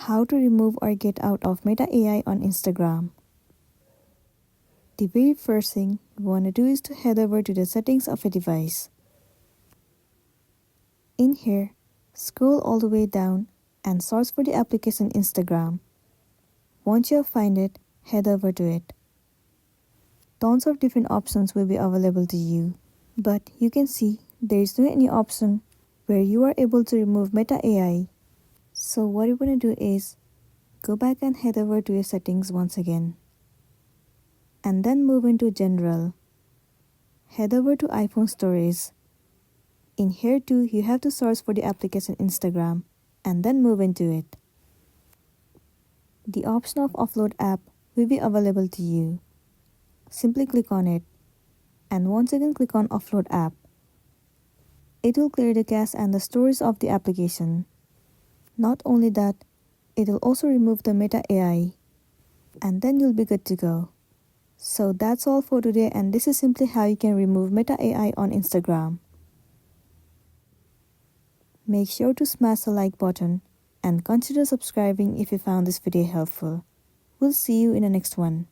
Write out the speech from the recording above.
How to remove or get out of Meta AI on Instagram. The very first thing you want to do is to head over to the settings of a device. In here, scroll all the way down and search for the application Instagram. Once you find it, head over to it. Tons of different options will be available to you, but you can see there is no any option where you are able to remove Meta AI. So what you want to do is go back and head over to your settings once again. And then move into General. Head over to iPhone Storage. In here too, you have to search for the application Instagram and then move into it. The option of Offload app will be available to you. Simply click on it and once again click on Offload app. It will clear the cache and the storage of the application. Not only that, it will also remove the Meta AI and then you'll be good to go. So that's all for today, and this is simply how you can remove Meta AI on Instagram. Make sure to smash the like button and consider subscribing if you found this video helpful. We'll see you in the next one.